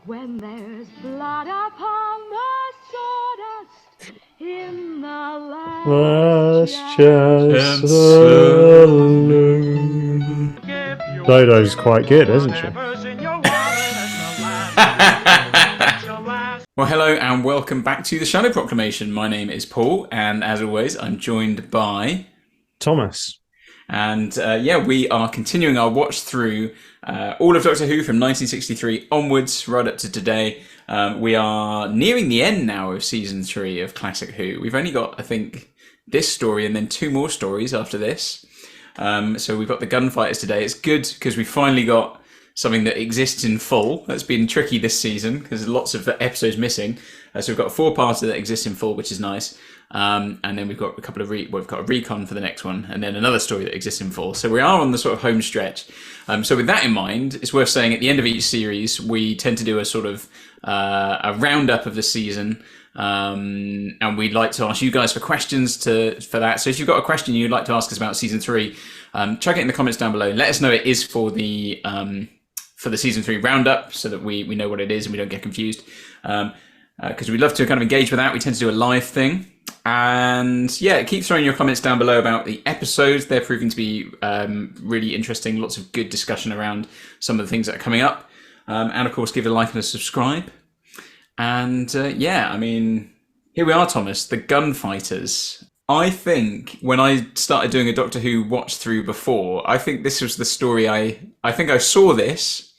When there's blood upon the sawdust in the last chance saloon. Dodo's quite good, isn't she? Well, hello and welcome back to the Shallow Proclamation. My name is Paul, and as always, I'm joined by Thomas. And we are continuing our watch through all of Doctor Who from 1963 onwards, right up to today. We are nearing the end now of season 3 of Classic Who. We've only got, I think, this story and then 2 more stories after this. So we've got the Gunfighters today. It's good because we finally got something that exists in full. That's been tricky this season because there's lots of episodes missing. So we've got a 4-parter that exists in full, which is nice. And then we've got a couple of we've got a recon for the next one, and then another story that exists in full. So we are on the sort of home stretch. So with that in mind, it's worth saying at the end of each series, we tend to do a sort of a roundup of the season. And we'd like to ask you guys for questions for that. So if you've got a question you'd like to ask us about season 3, chuck it in the comments down below. Let us know it is for the season 3 roundup, so that we know what it is and we don't get confused. Because we'd love to kind of engage with that. We tend to do a live thing. And yeah, keep throwing your comments down below about the episodes. They're proving to be really interesting. Lots of good discussion around some of the things that are coming up. And of course, give it a like and a subscribe. And I mean, here we are, Thomas, the Gunfighters. I think when I started doing a Doctor Who watch through before, I think this was the story I think I saw this,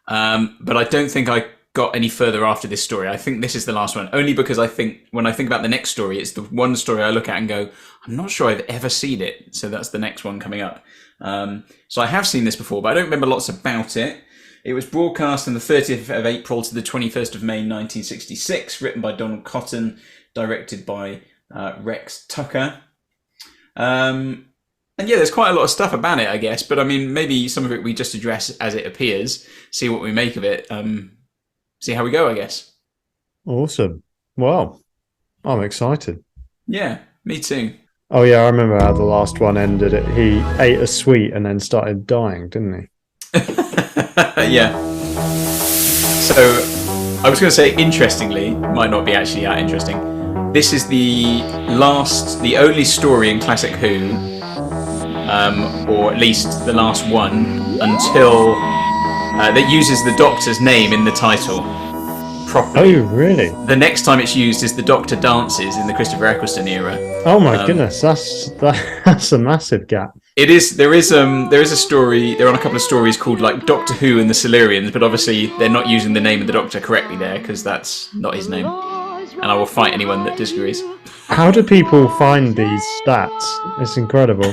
but I don't think I got any further after this story. I think this is the last one, only because I think when I think about the next story, it's the one story I look at and go, I'm not sure I've ever seen it. So that's the next one coming up. So I have seen this before, but I don't remember lots about it. It was broadcast on the 30th of April to the 21st of May 1966, written by Donald Cotton, directed by Rex Tucker. And yeah, there's quite a lot of stuff about it, I guess, but I mean, maybe some of it we just address as it appears, see what we make of it, see how we go, I guess. Awesome. Well, I'm excited. Yeah, me too. Oh yeah, I remember how the last one ended. He ate a sweet and then started dying, didn't he? Yeah. So, I was going to say, interestingly, might not be actually that interesting. This is the only story in Classic Who, or at least the last one, until that uses the Doctor's name in the title properly. Oh, really? The next time it's used is the Doctor Dances in the Christopher Eccleston era. Oh my goodness, that's a massive gap. It is. There is a story. There are a couple of stories called like Doctor Who and the Silurians, but obviously they're not using the name of the Doctor correctly there because that's not his name. And I will fight anyone that disagrees. How do people find these stats? It's incredible.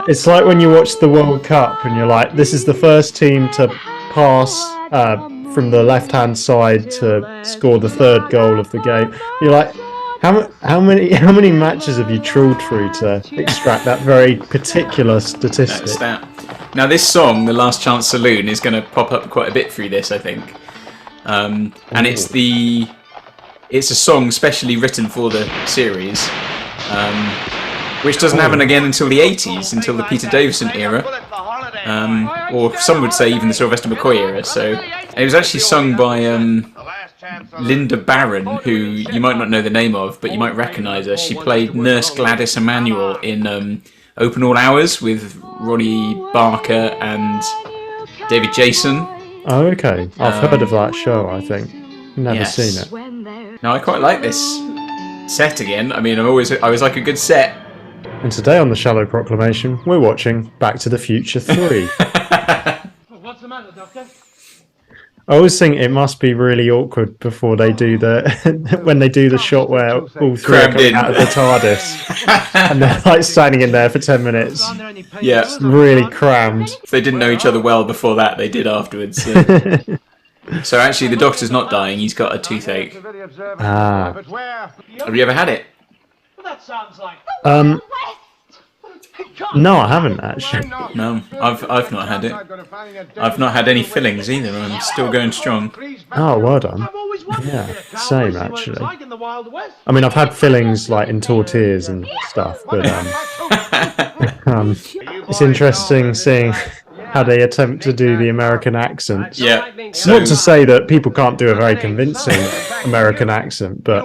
It's like when you watch the World Cup and you're like, this is the first team to pass from the left-hand side to score the 3rd goal of the game. You're like, how many matches have you trawled through to extract that very particular statistic? Now this song, "The Last Chance Saloon," is going to pop up quite a bit through this, I think. And it's a song specially written for the series, which doesn't happen again until the 80s, until the Peter Davison era, or some would say even the Sylvester McCoy era. So it was actually sung by Linda Barron, who you might not know the name of, but you might recognise her. She played Nurse Gladys Emanuel in Open All Hours with Ronnie Barker and David Jason. Oh, okay. I've heard of that show, I think. Never seen it. Now, I quite like this set again. I mean, I always like a good set. And today on the Shallow Proclamation, we're watching Back to the Future 3. What's the matter, Doctor? I always think it must be really awkward before they do when they do the shot where all 3 are coming out of the TARDIS and they're like standing in there for 10 minutes. Yeah, it's really crammed. If they didn't know each other well before that, they did afterwards. So actually, the Doctor's not dying; he's got a toothache. Ah. Have you ever had it? That sounds like. No, I haven't actually. No, I've not had it. I've not had any fillings either. I'm still going strong. Oh, well done. Yeah, same actually. I mean, I've had fillings like in tortillas and stuff, but it's interesting seeing how they attempt to do the American accent. Yeah. It's not to say that people can't do a very convincing American accent, but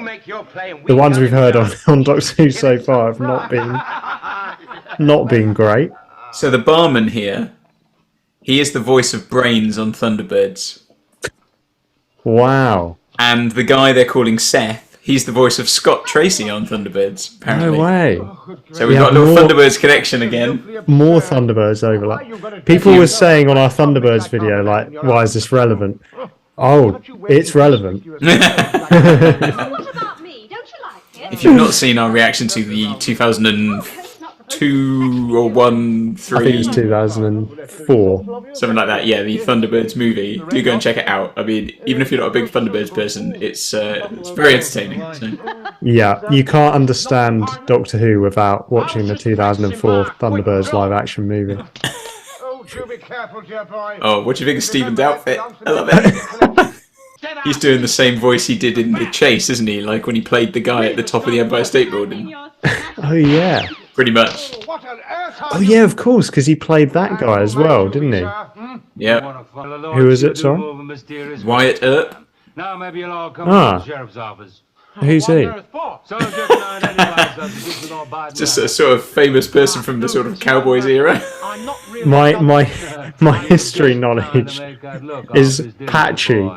the ones we've heard on Doctor Who so far have not been great. So the barman here, he is the voice of Brains on Thunderbirds. Wow. And the guy they're calling Seth, he's the voice of Scott Tracy on Thunderbirds, apparently. No way. So we've got a little Thunderbirds connection again. More Thunderbirds overlap. People were saying on our Thunderbirds video, like, why is this relevant? Oh, it's relevant. What about me? Don't you like it? If you've not seen our reaction to the 2002 or 1, 3... I think it was 2004. Something like that, yeah, the Thunderbirds movie. Do go and check it out. I mean, even if you're not a big Thunderbirds person, it's very entertaining. So. Yeah, you can't understand Doctor Who without watching the 2004 Thunderbirds live action movie. Oh, what do you think of Stephen's outfit? I love it. He's doing the same voice he did in The Chase, isn't he? Like when he played the guy at the top of the Empire State Building. Oh, yeah. Pretty much. Oh, yeah, of course, because he played that guy as well, didn't he? Yeah. Who is it, sorry? Wyatt Earp. Now maybe you'll all come Ah. to the sheriff's office. Who's he? Just a sort of famous person from the sort of Cowboys era. My history knowledge is patchy.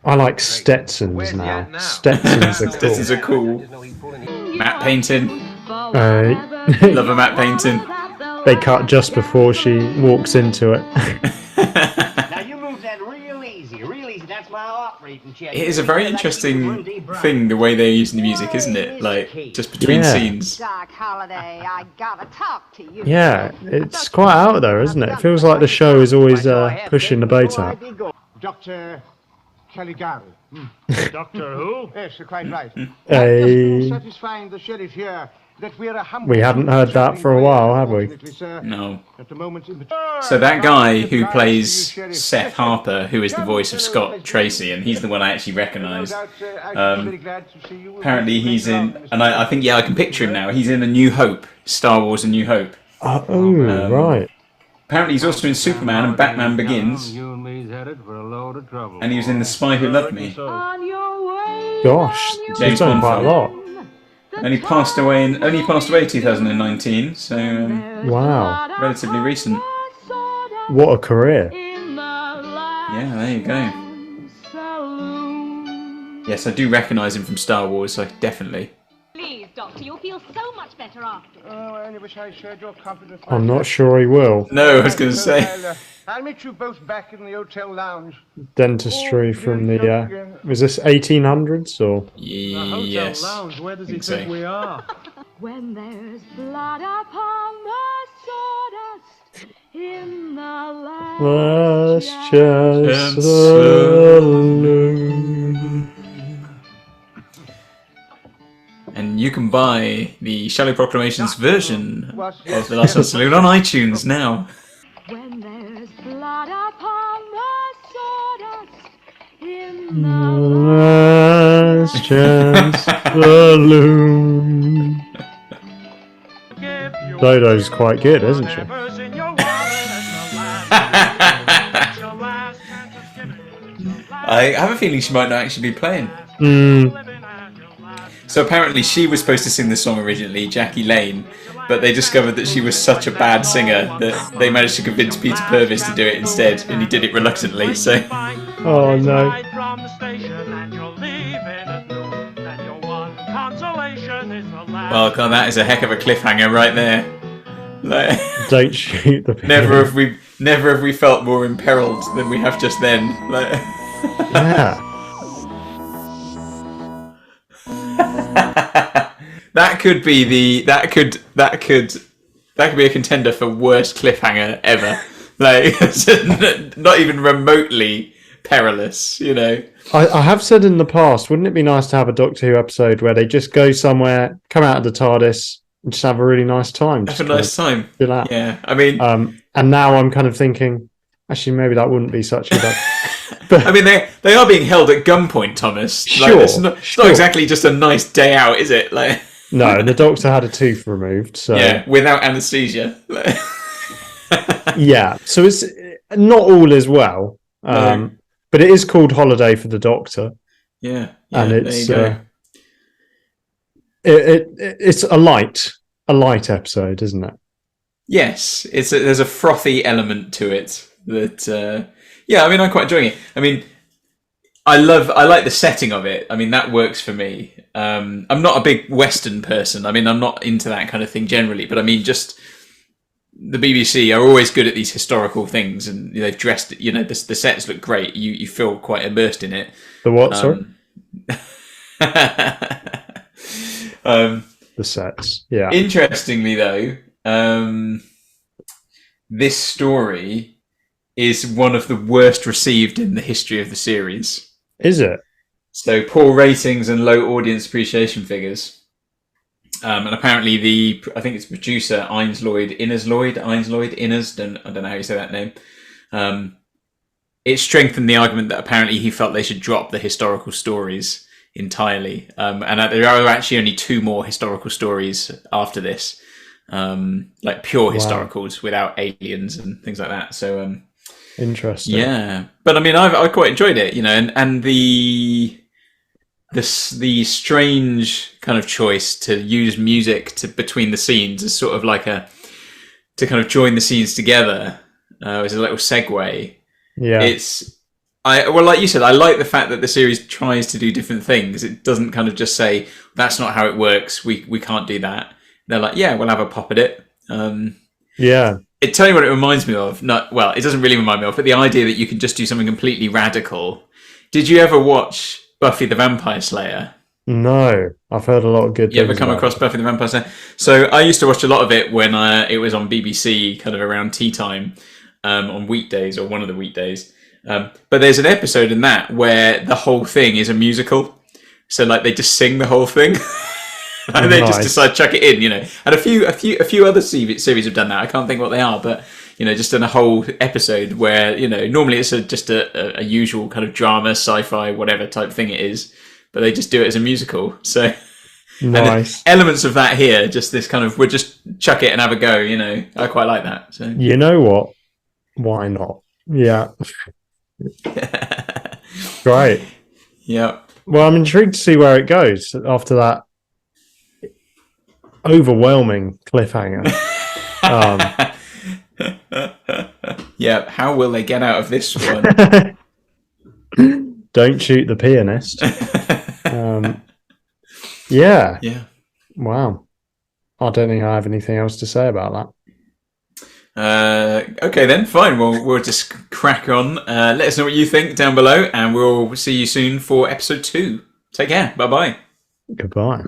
I like Stetsons now. Stetsons are cool. Stetsons are cool. Matte painting. Love a matte painting. They cut just before she walks into it. Now you move that real easy, real easy. That's my heart rate. It is a very interesting thing, the way they're using the music, isn't it? Like, just between scenes. Doc Holliday, I gotta talk to you. Yeah, it's quite out there, isn't it? It feels like the show is always pushing the boat out. Dr. Caligari. Doctor Who? Yes, you're quite right. Satisfying the sheriff here that we're a humble... We haven't heard that for a while, have we? No. At the moment... So that guy who plays Seth Harper, who is the voice of Scott Tracy, and he's the one I actually recognise. Apparently he's in, and I think, yeah, I can picture him now. He's in A New Hope, Star Wars A New Hope. Right. Apparently he's also in Superman and Batman Begins. And he was in The Spy Who Loved Me. Gosh, he's done quite a lot. And he passed away in 2019, so Wow. relatively recent. What a career. Yeah, there you go. Yes, I do recognise him from Star Wars, so definitely. Please, Doctor, you'll feel so much better after. Oh, I only wish I shared your confidence. I'm not sure he will. No, I was going to say. I'll meet you both back in the hotel lounge. Dentistry from the... was this 1800s or... Yes. Lounge, where does he so. think we are? When there's blood upon the sawdust in the Last last chance saloon. And you can buy the Shallow Proclamations version of The Last Chance Saloon on iTunes now. When there's blood upon the sawdust in the Last chance saloon. Dodo's quite good, isn't she? I have a feeling she might not actually be playing. So apparently she was supposed to sing the song originally, Jackie Lane, but they discovered that she was such a bad singer that they managed to convince Peter Purves to do it instead, and he did it reluctantly, so... Oh no. Well, God, that is a heck of a cliffhanger right there. Like, Don't shoot the pig. never have we felt more imperiled than we have just then. Like, Yeah. that could be a contender for worst cliffhanger ever. Like, not even remotely perilous, you know. I have said in the past, wouldn't it be nice to have a Doctor Who episode where they just go somewhere, come out of the TARDIS, and just have a really nice time? Have a nice time. Chill out. Yeah, I mean... and now I'm kind of thinking, actually, maybe that wouldn't be such a bad... But, I mean, they are being held at gunpoint, Thomas. Like, Sure, it's not sure. exactly just a nice day out, is it? Like, no, the Doctor had a tooth removed, so... yeah, without anaesthesia. Like, Yeah, so not all is well. No. But it is called Holiday for the Doctor, Yeah, and there it's you go. it's a light episode, isn't it? Yes, there's a frothy element to it that I mean, I'm quite enjoying it. I mean, I like the setting of it. I mean, that works for me. I'm not a big Western person. I mean, I'm not into that kind of thing generally, but I mean, just the BBC are always good at these historical things, and they've dressed. The sets look great. You feel quite immersed in it. The what? Sorry. The sets. Yeah. Interestingly, though, this story is one of the worst received in the history of the series. Is it? So poor ratings and low audience appreciation figures. And apparently I think it's producer Innes, I don't know how you say that name. It strengthened the argument that apparently he felt they should drop the historical stories entirely. And there are actually only 2 more historical stories after this, like pure historicals without aliens and things like that. So interesting. Yeah, but I mean, I quite enjoyed it, and the strange kind of choice to use music between the scenes is sort of like to kind of join the scenes together as a little segue. Yeah, like you said, I like the fact that the series tries to do different things. It doesn't kind of just say that's not how it works. We can't do that. They're like, yeah, we'll have a pop at it. yeah. It tell you what it reminds me of. It doesn't really remind me of, but the idea that you can just do something completely radical. Did you ever watch Buffy the Vampire Slayer? No, I've heard a lot of good things. You ever come across Buffy the Vampire Slayer? So I used to watch a lot of it when it was on BBC, kind of around tea time, on weekdays or one of the weekdays. But there's an episode in that where the whole thing is a musical. So like they just sing the whole thing. And they just decide to chuck it in, And a few other series have done that. I can't think what they are, but just in a whole episode where normally it's just a usual kind of drama, sci-fi, whatever type thing it is, but they just do it as a musical. So nice. And elements of that here, just this kind of we'll just chuck it and have a go. I quite like that. So you know what? Why not? Yeah. Great. Yeah. Well, I'm intrigued to see where it goes after that overwhelming cliffhanger. Yeah, how will they get out of this one? Don't shoot the pianist. Yeah. Wow. I don't think I have anything else to say about that. Okay then, fine. Well, we'll just crack on. Let us know what you think down below, and we'll see you soon for episode 2. Take care. Bye-bye. Goodbye.